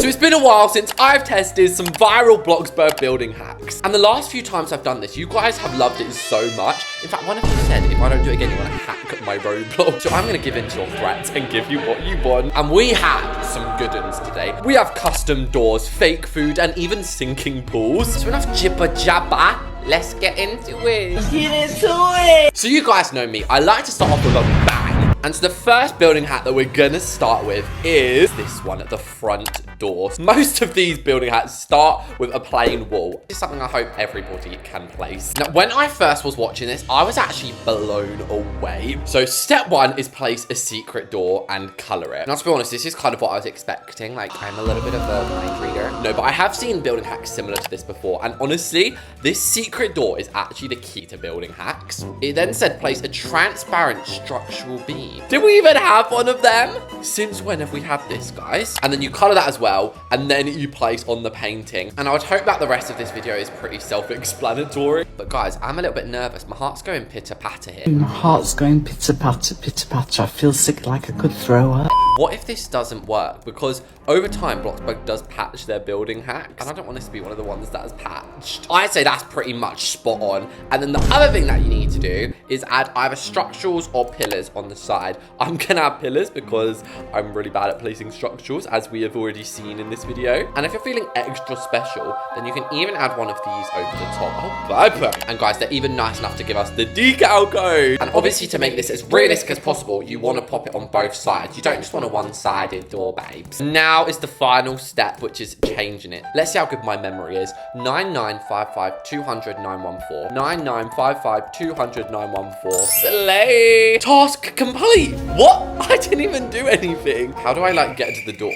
So it's been a while since I've tested some viral Bloxburg building hacks. And the last few times I've done this, you guys have loved it so much. In fact, one of you said, if I don't do it again, you want to hack my Roblox. So I'm going to give in to your threats and give you what you want. And we have some good ones today. We have custom doors, fake food, and even sinking pools. So enough jibber jabber. Let's get into it. Get into it. So you guys know me. I like to start off with a bang. And so the first building hack that we're gonna start with is this one at the front door. Most of these building hacks start with a plain wall. This is something I hope everybody can place. Now, when I first was watching this, I was actually blown away. So step one is place a secret door and color it. Now, to be honest, this is kind of what I was expecting. Like, I'm a little bit of a mind reader. No, but I have seen building hacks similar to this before. And honestly, this secret door is actually the key to building hacks. It then said place a transparent structural beam. Do we even have one of them? Since when have we had this, guys? And then you color that as well, and then you place on the painting. And I would hope that the rest of this video is pretty self-explanatory. But guys, I'm a little bit nervous. My heart's going pitter-patter here. My heart's going pitter-patter, pitter-patter. I feel sick like I could throw up. What if this doesn't work? Because over time, Bloxburg does patch their building hacks. And I don't want this to be one of the ones that is patched. I'd say that's pretty much spot on. And then the other thing that you need to do is add either structurals or pillars on the side. I'm gonna add pillars because I'm really bad at placing structurals, as we have already seen in this video. And if you're feeling extra special, then you can even add one of these over the top. Oh, viper. And guys, they're even nice enough to give us the decal code. And obviously, to make this as realistic as possible, you want to pop it on both sides. You don't just want a one-sided door, babes. Now is the final step, which is changing it. Let's see how good my memory is. 9955200914. 9955200914. Slay. Task complete. What? I didn't even do anything. How do I like get to the door?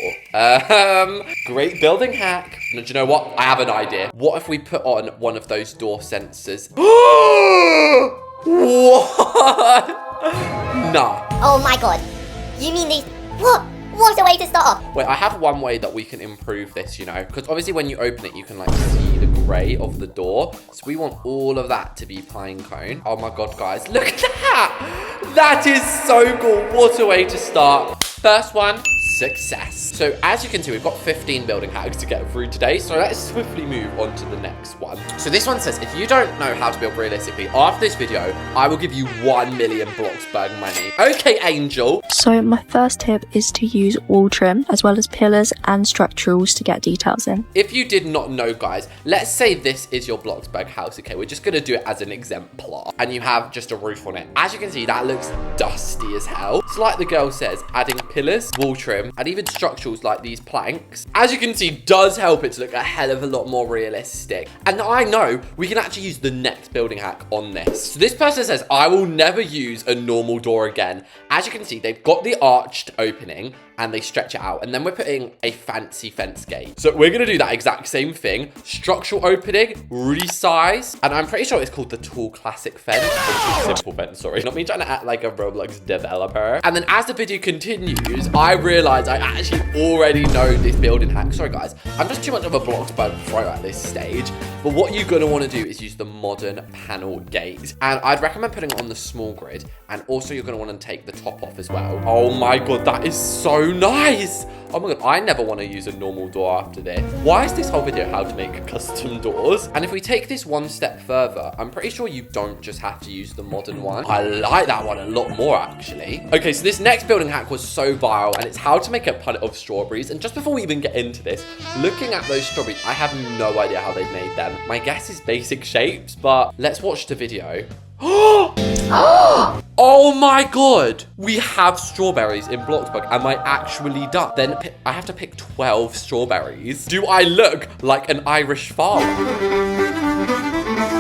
Great building hack. No, do you know what? I have an idea. What if we put on one of those door sensors? What? Nah. Oh my god. You mean these... What a way to start. Wait, I have one way that we can improve this, you know, because obviously when you open it, you can like see the grey of the door. So we want all of that to be pine cone. Oh my god, guys, look at that. That is so cool. What a way to start. First one, success. So as you can see, we've got 15 building hacks to get through today. So let's swiftly move on to the next one. So this one says, if you don't know how to build realistically, after this video, I will give you 1 million Bloxburg money. Okay, Angel. So my first tip is to use wall trim as well as pillars and structurals to get details in. If you did not know, guys, let's say this is your Bloxburg house. Okay, we're just going to do it as an exemplar. And you have just a roof on it. As you can see, that looks dusty as hell. It's like the girl says, adding pillars, wall trim, and even structurals like these planks, as you can see, does help it to look a hell of a lot more realistic. And I know we can actually use the next building hack on this. So this person says, I will never use a normal door again. As you can see, they've got the arched opening and they stretch it out. And then we're putting a fancy fence gate. So we're gonna do that exact same thing. Structural opening, resize. And I'm pretty sure it's called the tall classic fence. Or tall simple fence, sorry. Not me trying to act like a Roblox developer. And then as the video continues, I realize I actually already know this building hack. Sorry guys, I'm just too much of a Bloxburg pro at this stage. But what you're gonna wanna do is use the modern panel gate. And I'd recommend putting it on the small grid. And also you're gonna wanna take the top off as well. Oh my God, that is so nice. Oh my god, I never want to use a normal door after this. Why is this whole video how to make custom doors? And if we take this one step further, I'm pretty sure you don't just have to use the modern one. I like that one a lot more, actually. Okay, so this next building hack was so viral, and it's how to make a punnet of strawberries. And just before we even get into this, looking at those strawberries, I have no idea how they've made them. My guess is basic shapes, but let's watch the video. Oh my god! We have strawberries in Bloxburg. Am I actually done? Then I have to pick 12 strawberries. Do I look like an Irish farmer?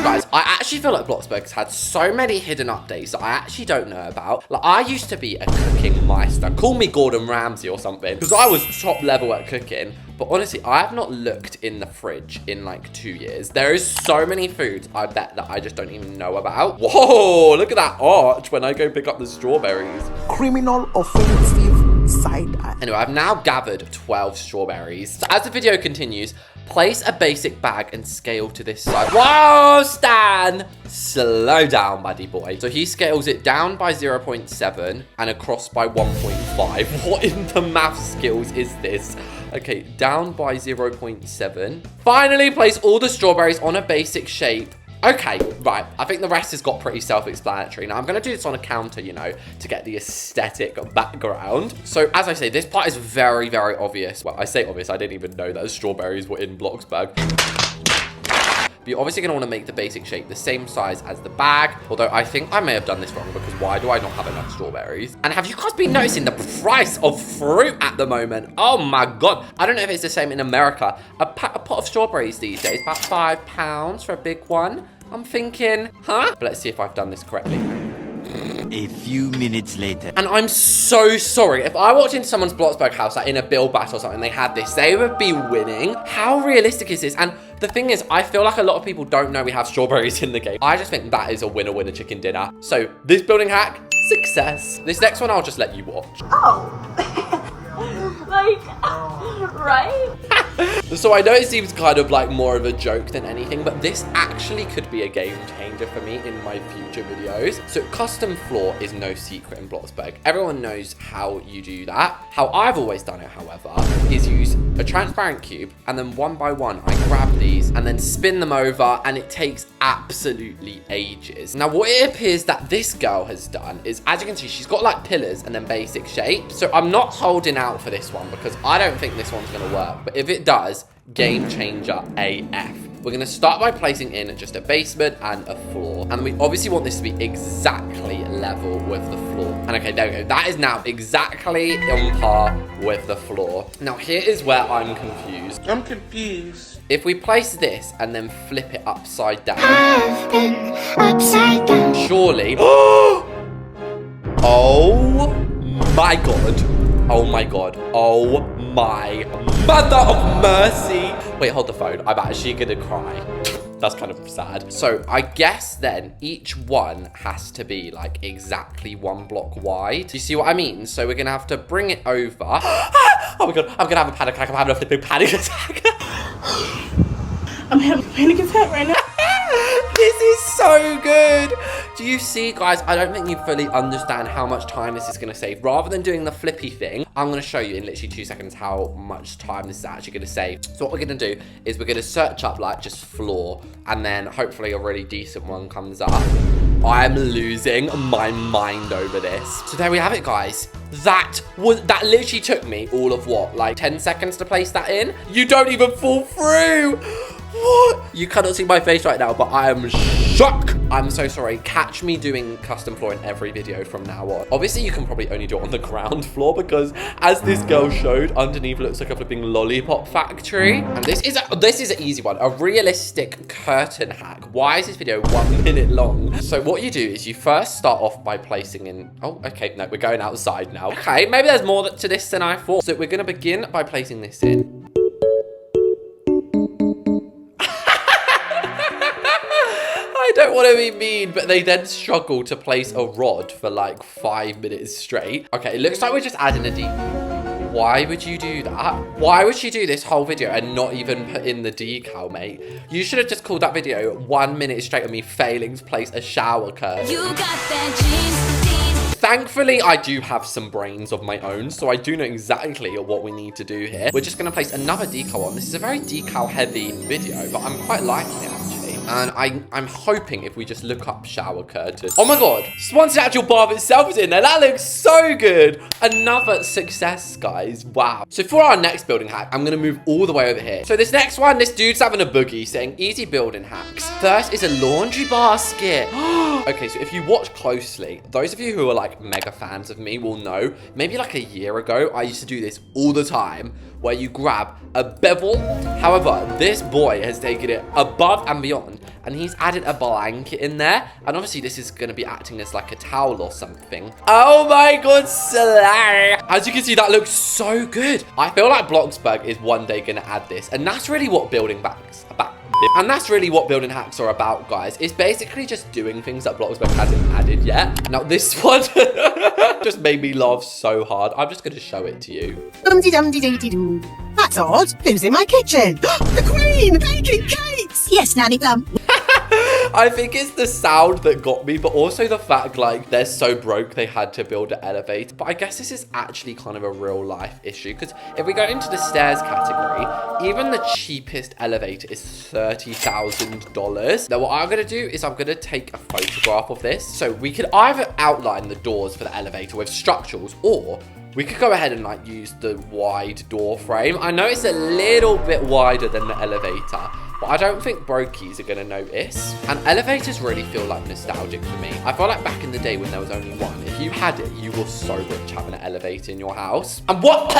Guys, I actually feel like Bloxburg's had so many hidden updates that I actually don't know about. Like, I used to be a cooking meister. Call me Gordon Ramsay or something, because I was top level at cooking. But honestly, I have not looked in the fridge in like 2 years. There is so many foods, I bet, that I just don't even know about. Whoa, look at that arch when I go pick up the strawberries. Criminal offensive side eye. Anyway, I've now gathered 12 strawberries. So as the video continues, place a basic bag and scale to this side. Whoa, Stan! Slow down, buddy boy. So he scales it down by 0.7 and across by 1.5. What in the math skills is this? Okay, down by 0.7. Finally, place all the strawberries on a basic shape. Okay, right. I think the rest has got pretty self-explanatory. Now, I'm going to do this on a counter, you know, to get the aesthetic background. So, as I say, this part is very, very obvious. Well, I say obvious. I didn't even know that strawberries were in Bloxburg. But you're obviously going to want to make the basic shape the same size as the bag. Although I think I may have done this wrong because why do I not have enough strawberries? And have you guys been noticing the price of fruit at the moment? Oh my God. I don't know if it's the same in America. A pot of strawberries these days, about £5 for a big one. I'm thinking, huh? But let's see if I've done this correctly. A few minutes later. And I'm so sorry. If I walked into someone's Bloxburg house, like in a build battle or something, they had this, they would be winning. How realistic is this? And the thing is, I feel like a lot of people don't know we have strawberries in the game. I just think that is a winner chicken dinner. So this building hack, success. This next one, I'll just let you watch. Oh. Like, right? So I know it seems kind of like more of a joke than anything, but this actually could be a game changer for me in my future videos. So custom floor is no secret in Bloxburg. Everyone knows how you do that. How I've always done it, however, is use a transparent cube and then one by one, I grab these and then spin them over and it takes absolutely ages. Now, what it appears that this girl has done is, as you can see, she's got like pillars and then basic shapes. So I'm not holding out for this one because I don't think this one's going to work. But if it does, game changer AF. We're going to start by placing in just a basement and a floor. And we obviously want this to be exactly level with the floor. And okay, there we go. That is now exactly on par with the floor. Now, here is where I'm confused. I'm confused. If we place this and then flip it upside down. I've been upside down. Surely. Oh my God. Oh my God. Oh my mother of mercy. Wait, hold the phone. I'm actually gonna cry. That's kind of sad. So I guess then each one has to be like exactly 1 block wide. Do you see what I mean? So we're gonna have to bring it over. Oh my God, I'm gonna have a panic attack. I'm having a flipping panic attack. I'm having a panic attack right now. This is so good. Do you see, guys? I don't think you fully understand how much time this is going to save. Rather than doing the flippy thing, I'm going to show you in literally 2 seconds how much time this is actually going to save. So what we're going to do is we're going to search up like just floor and then hopefully a really decent one comes up. I'm losing my mind over this. So there we have it, guys. That literally took me all of what, like 10 seconds to place that in? You don't even fall through. What? You cannot see my face right now, but I am shocked. I'm so sorry. Catch me doing custom floor in every video from now on. Obviously, you can probably only do it on the ground floor because, as this girl showed, underneath looks like a flipping lollipop factory. And this is an easy one, a realistic curtain hack. Why is this video 1 minute long? So what you do is you first start off by placing in. Oh, okay, no, we're going outside now. Okay, maybe there's more to this than I thought. So we're gonna begin by placing this in. I don't want to be mean, but they then struggle to place a rod for like 5 minutes straight. Okay, it looks like we're just adding a decal. Why would you do that? Why would she do this whole video and not even put in the decal, mate? You should have just called that video 1 minute straight of me failing to place a shower curtain. You got that jeans. Thankfully, I do have some brains of my own, so I do know exactly what we need to do here. We're just going to place another decal on. This is a very decal-heavy video, but I'm quite liking it, actually. And I'm hoping if we just look up shower curtain. Oh my God, Swan's actual bath itself is in there. That looks so good. Another success, guys. Wow. So for our next building hack, I'm going to move all the way over here. So this next one, this dude's having a boogie saying easy building hacks. First is a laundry basket. Okay, so if you watch closely, those of you who are like mega fans of me will know, maybe like a year ago, I used to do this all the time, where you grab a bevel. However, this boy has taken it above and beyond, and he's added a blanket in there. And obviously, this is going to be acting as like a towel or something. Oh my God, slay. As you can see, that looks so good. I feel like Bloxburg is one day going to add this, and that's really what building hacks about. And that's really what building hacks are about, guys. It's basically just doing things that Bloxburg hasn't added yet. Now, this one just made me laugh so hard. I'm just going to show it to you. That's odd. Who's in my kitchen? The Queen baking cakes. Yes, Nanny Plum. I think it's the sound that got me, but also the fact, like, they're so broke they had to build an elevator. But I guess this is actually kind of a real life issue, because if we go into the stairs category, even the cheapest elevator is $30,000. Now, what I'm going to do is I'm going to take a photograph of this. So we could either outline the doors for the elevator with structurals, or we could go ahead and like use the wide door frame. I know it's a little bit wider than the elevator, but I don't think brokies are gonna notice. And elevators really feel like nostalgic for me. I feel like back in the day when there was only one, if you had it, you were so rich having an elevator in your house. And what?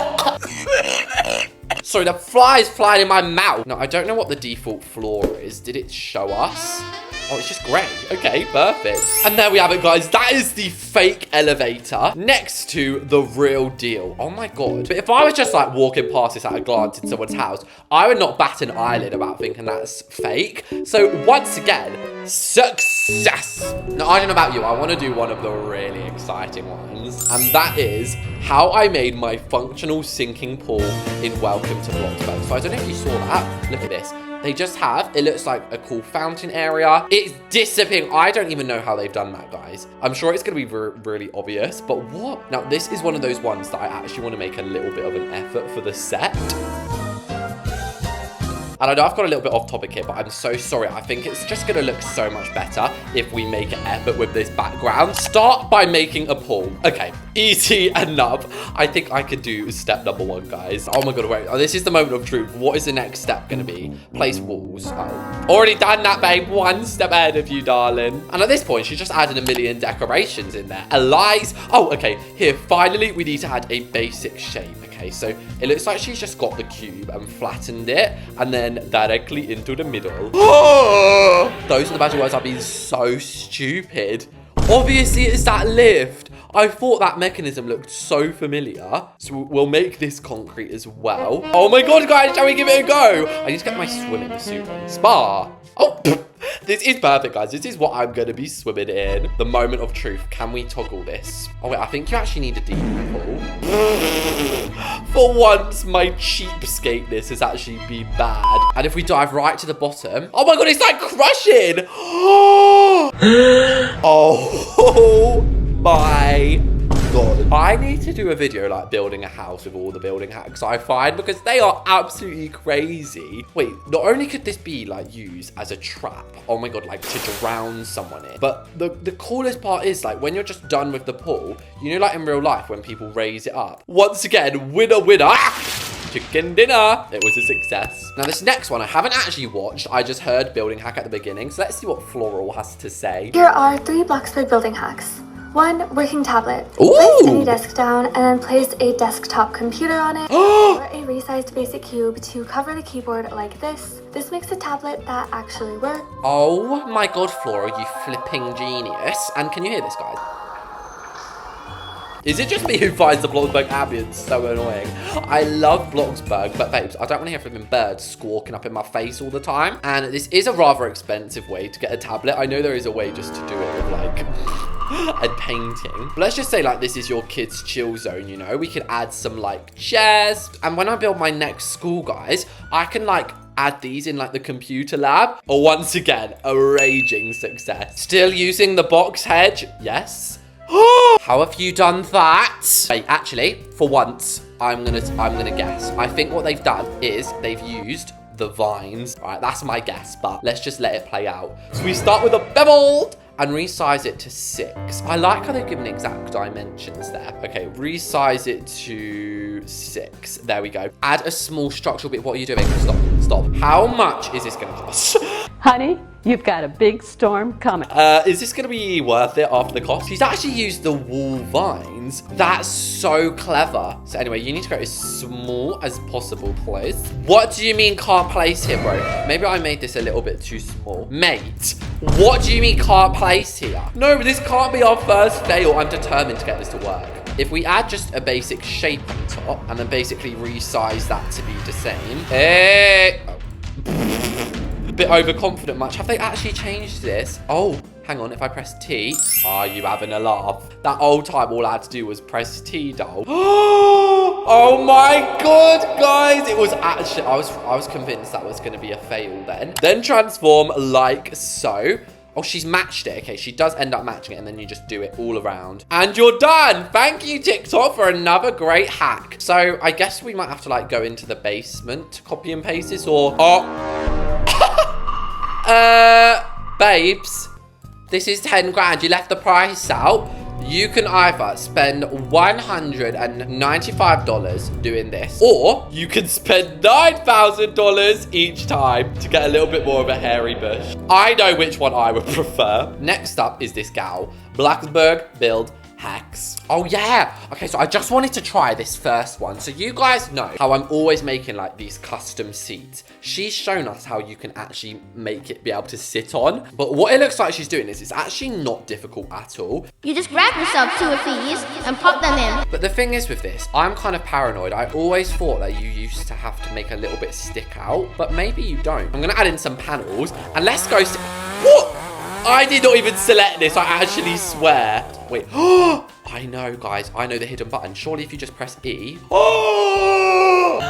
Sorry, the fly is flying in my mouth. No, I don't know what the default floor is. Did it show us? Oh, it's just grey. Okay, perfect. And there we have it, guys. That is the fake elevator next to the real deal. Oh my God. But if I was just like walking past this at a glance in someone's house, I would not bat an eyelid about thinking that's fake. So once again, success. Now, I don't know about you. I want to do one of the really exciting ones. And that is how I made my functional sinking pool in Welcome to Bloxburg. So I don't know if you saw that. Look at this. They just have, it looks like a cool fountain area. It's disappearing. I don't even know how they've done that, guys. I'm sure it's going to be really obvious, but what? Now, this is one of those ones that I actually want to make a little bit of an effort for the set. And I know I've got a little bit off topic here, but I'm so sorry. I think it's just going to look so much better if we make an effort with this background. Start by making a pool. Okay, easy enough. I think I could do step number 1, guys. Oh my God, wait. Oh, this is the moment of truth. What is the next step going to be? Place walls. Oh, already done that, babe. 1 step ahead of you, darling. And at this point, she's just added a million decorations in there. Elias. Oh, okay. Here, finally, we need to add a basic shape. Okay, so it looks like she's just got the cube and flattened it and then directly into the middle. Those are the magic words. I've been so stupid. Obviously, it's that lift. I thought that mechanism looked so familiar. So we'll make this concrete as well. Oh my God, guys, shall we give it a go? I need to get my swimming suit on. Spa. Oh, this is perfect, guys. This is what I'm going to be swimming in. The moment of truth. Can we toggle this? Oh, wait, I think you actually need a deep pool. For once, my cheapskateness has actually been bad. And if we dive right to the bottom. Oh my God, it's like crushing. Oh my God. I need to do a video like building a house with all the building hacks I find, because they are absolutely crazy. Wait, not only could this be like used as a trap, oh my God, like to drown someone in, but the coolest part is like when you're just done with the pool, you know, like in real life when people raise it up. Once again, winner, winner. Chicken dinner. It was a success. Now this next one I haven't actually watched. I just heard building hack at the beginning. So let's see what Floral has to say. Here are 3 Bloxburg building hacks. 1 working tablet. Ooh. Place any desk down and then place a desktop computer on it. Or a resized basic cube to cover the keyboard like this. This makes a tablet that actually works. Oh my God, Floral, you flipping genius. And can you hear this, guys? Is it just me who finds the Bloxburg ambience so annoying? I love Bloxburg, but babes, I don't want to hear flipping birds squawking up in my face all the time. And this is a rather expensive way to get a tablet. I know there is a way just to do it with like a painting. But let's just say like this is your kids' chill zone, you know? We could add some like chairs. And when I build my next school, guys, I can like add these in like the computer lab. Or once again, a raging success. Still using the box hedge? Yes. How have you done that? Wait, actually, for once, I'm gonna guess. I think what they've done is they've used the vines. All right, that's my guess, but let's just let it play out. So we start with a beveled and resize it to 6. I like how they've given exact dimensions there. Okay, resize it to 6. There we go. Add a small structural bit. What are you doing? Stop. How much is this gonna cost? Honey, you've got a big storm coming. Is this going to be worth it after the cost? He's actually used the wall vines. That's so clever. So anyway, you need to go as small as possible, please. What do you mean can't place here, bro? Maybe I made this a little bit too small. Mate, what do you mean can't place here? No, this can't be our first fail. I'm determined to get this to work. If we add just a basic shape on top and then basically resize that to be the same. Hey. A bit overconfident much. Have they actually changed this? Oh, hang on. If I press T. Are you having a laugh? That old time, all I had to do was press T, doll. Oh my God, guys. It was actually, I was convinced that was going to be a fail then. Then transform like so. Oh, she's matched it. Okay, she does end up matching it, and then you just do it all around. And you're done. Thank you, TikTok, for another great hack. So I guess we might have to like go into the basement to copy and paste this, or... Oh. Babes, this is 10 grand. You left the price out. You can either spend $195 doing this, or you can spend $9,000 each time to get a little bit more of a hairy bush. I know which one I would prefer. Next up is this gal, Bloxburg Build Hacks. Oh yeah. Okay, so I just wanted to try this first one. So you guys know how I'm always making like these custom seats. She's shown us how you can actually make it be able to sit on. But what it looks like she's doing is it's actually not difficult at all. You just grab yourself 2 of these and pop them in. But the thing is with this, I'm kind of paranoid. I always thought that you used to have to make a little bit stick out, but maybe you don't. I'm gonna add in some panels and let's go. What? I did not even select this, I actually swear. Wait, I know, guys, I know the hidden button. Surely if you just press E. Oh!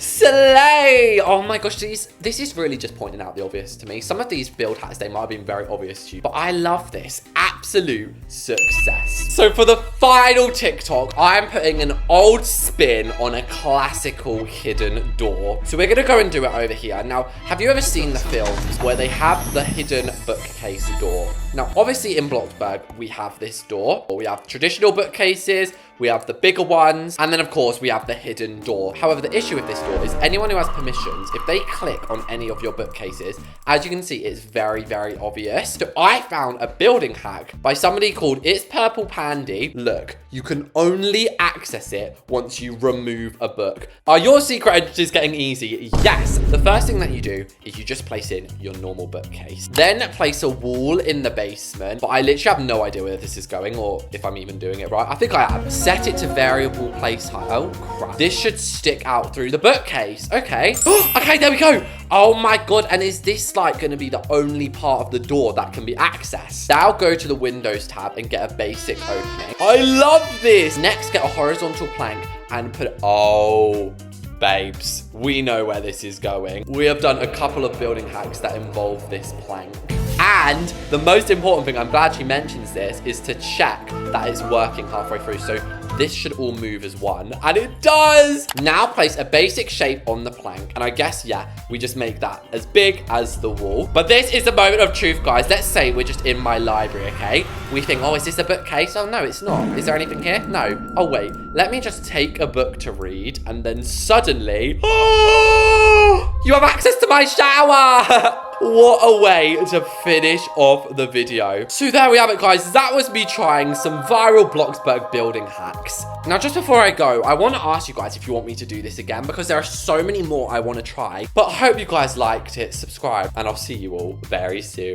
Slay! Oh my gosh, this is really just pointing out the obvious to me. Some of these build hacks, they might have been very obvious to you, but I love this. Absolute success. So for the final TikTok, I'm putting an old spin on a classical hidden door. So we're gonna go and do it over here. Now, have you ever seen the films where they have the hidden bookcase door? Now, obviously in Bloxburg, we have this door. We have traditional bookcases, we have the bigger ones, and then of course we have the hidden door. However, the issue with this door is anyone who has permissions, if they click on any of your bookcases, as you can see, it's very, very obvious. So I found a building hack by somebody called It's Purple Pandy. Look, you can only access it once you remove a book. Are your secret entries getting easy? Yes. The first thing that you do is you just place in your normal bookcase. Then place a wall in the basement, but I literally have no idea where this is going or if I'm even doing it right. I think I am. Set it to variable place height. Oh, crap. This should stick out through the bookcase. Okay. Okay, there we go. Oh my God. And is this like going to be the only part of the door that can be accessed? Now go to the Windows tab and get a basic opening. I love this. Next, get a horizontal plank and put, oh, babes, we know where this is going. We have done a couple of building hacks that involve this plank. And the most important thing, I'm glad she mentions this, is to check that it's working halfway through. So this should all move as one, and it does. Now place a basic shape on the plank, and I guess, yeah, we just make that as big as the wall. But this is the moment of truth, guys. Let's say we're just in my library, okay? We think, oh, is this a bookcase? Oh, no, it's not. Is there anything here? No. Oh, wait. Let me just take a book to read, and then suddenly, oh, you have access to my shower. What a way to finish off the video. So there we have it, guys. That was me trying some viral Bloxburg building hacks. Now, just before I go, I want to ask you guys if you want me to do this again, because there are so many more I want to try. But I hope you guys liked it. Subscribe, and I'll see you all very soon.